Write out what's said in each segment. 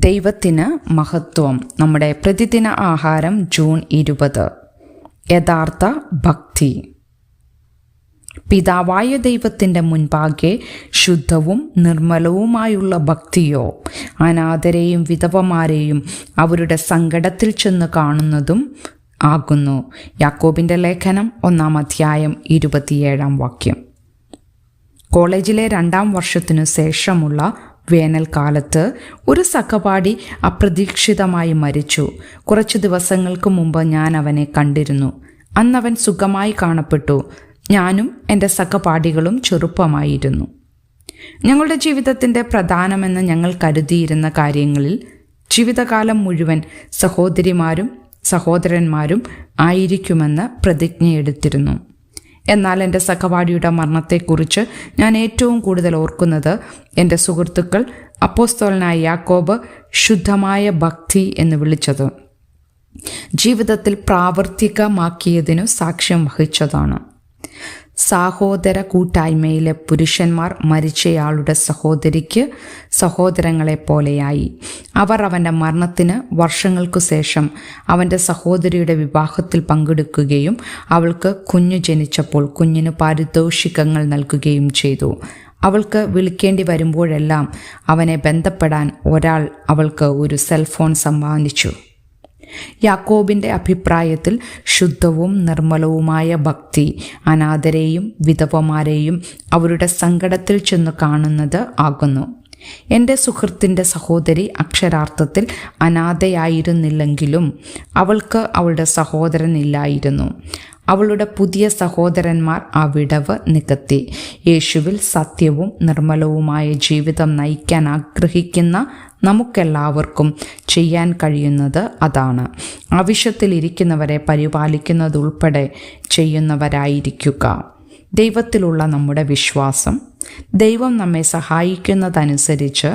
ദൈവത്തിന് മഹത്വം. നമ്മുടെ പ്രതിദിന ആഹാരം ജൂൺ 20. യഥാർത്ഥ ഭക്തി. പിതാവായ ദൈവത്തിൻ്റെ മുൻപാകെ ശുദ്ധവും നിർമ്മലവുമായുള്ള ഭക്തിയോ അനാഥരെയും വിധവമാരെയും അവരുടെ സങ്കടത്തിൽ ചെന്ന് കാണുന്നതും ആകുന്നു. യാക്കോബിൻ്റെ ലേഖനം 1 അധ്യായം 27 കോളേജിലെ 2ാം വർഷത്തിനു ശേഷമുള്ള വേനൽക്കാലത്ത് ഒരു സഹപാഠി അപ്രതീക്ഷിതമായി മരിച്ചു. കുറച്ചു ദിവസങ്ങൾക്ക് മുമ്പ് ഞാൻ അവനെ കണ്ടിരുന്നു. അന്നവൻ സുഖമായി കാണപ്പെട്ടു. ഞാനും എൻ്റെ സഹപാഠികളും ചെറുപ്പമായിരുന്നു. ഞങ്ങളുടെ ജീവിതത്തിൻ്റെ പ്രധാനമെന്ന് ഞങ്ങൾ കരുതിയിരുന്ന കാര്യങ്ങളിൽ ജീവിതകാലം മുഴുവൻ സഹോദരിമാരും സഹോദരന്മാരും ആയിരിക്കുമെന്ന് പ്രതിജ്ഞയെടുത്തിരുന്നു. എന്നാൽ എൻ്റെ സഹപാഠിയുടെ മരണത്തെക്കുറിച്ച് ഞാൻ ഏറ്റവും കൂടുതൽ ഓർക്കുന്നത് എൻ്റെ സുഹൃത്തുക്കൾ അപ്പോസ്തലനായ യാക്കോബ് ശുദ്ധമായ ഭക്തി എന്ന് വിളിച്ചത് ജീവിതത്തിൽ പ്രാവർത്തികമാക്കിയതിനു സാക്ഷ്യം വഹിച്ചതാണ്. സഹോദര കൂട്ടായ്മയിലെ പുരുഷന്മാർ മരിച്ചയാളുടെ സഹോദരിക്ക് സഹോദരങ്ങളെപ്പോലെയായി. അവർ അവൻ്റെ മരണത്തിന് വർഷങ്ങൾക്കു ശേഷം അവൻ്റെ സഹോദരിയുടെ വിവാഹത്തിൽ പങ്കെടുക്കുകയും അവൾക്ക് കുഞ്ഞു ജനിച്ചപ്പോൾ കുഞ്ഞിന് പാരിതോഷികങ്ങൾ നൽകുകയും ചെയ്തു. അവൾക്ക് വിളിക്കേണ്ടി വരുമ്പോഴെല്ലാം അവനെ ബന്ധപ്പെടാൻ ഒരാൾ അവൾക്ക് ഒരു സെൽഫോൺ സമ്മാനിച്ചു. യാക്കോബിൻ്റെ അഭിപ്രായത്തിൽ ശുദ്ധവും നിർമ്മലവുമായ ഭക്തി അനാഥരെയും വിധവമാരെയും അവരുടെ സങ്കടത്തിൽ ചെന്ന് കാണുന്നത് ആകുന്നു. എൻ്റെ സുഹൃത്തിൻ്റെ സഹോദരി അക്ഷരാർത്ഥത്തിൽ അനാഥയായിരുന്നില്ലെങ്കിലും അവൾക്ക് അവളുടെ സഹോദരനില്ലായിരുന്നു. അവളുടെ പുതിയ സഹോദരന്മാർ ആ വിടവ് നികത്തി. യേശുവിൽ സത്യവും നിർമ്മലവുമായ ജീവിതം നയിക്കാൻ ആഗ്രഹിക്കുന്ന നമുക്കെല്ലാവർക്കും ചെയ്യാൻ കഴിയുന്നത് അതാണ്. ആവശ്യത്തിലിരിക്കുന്നവരെ പരിപാലിക്കുന്നതുൾപ്പെടെ ചെയ്യുന്നവരായിരിക്കുക. ദൈവത്തിലുള്ള നമ്മുടെ വിശ്വാസം. ദൈവം നമ്മെ സഹായിക്കുന്നതനുസരിച്ച്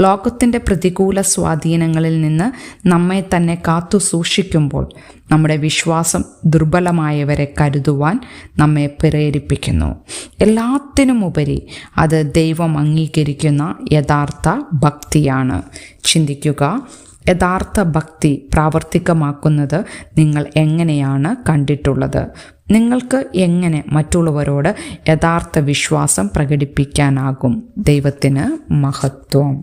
ലോകത്തിൻ്റെ പ്രതികൂല സ്വാധീനങ്ങളിൽ നിന്ന് നമ്മെ തന്നെ കാത്തു സൂക്ഷിക്കുമ്പോൾ നമ്മുടെ വിശ്വാസം ദുർബലമായവരെ കരുതുവാൻ നമ്മെ പ്രേരിപ്പിക്കുന്നു. എല്ലാത്തിനുമുപരി അത് ദൈവം അംഗീകരിക്കുന്ന യഥാർത്ഥ ഭക്തിയാണ്. ചിന്തിക്കുക, യഥാർത്ഥ ഭക്തി പ്രാവർത്തികമാക്കുന്നത് നിങ്ങൾ എങ്ങനെയാണ് കണ്ടിട്ടുള്ളത്? നിങ്ങൾക്ക് എങ്ങനെ മറ്റുള്ളവരോട് യഥാർത്ഥ വിശ്വാസം പ്രകടിപ്പിക്കാനാകും? ദൈവത്തിന് മഹത്വം.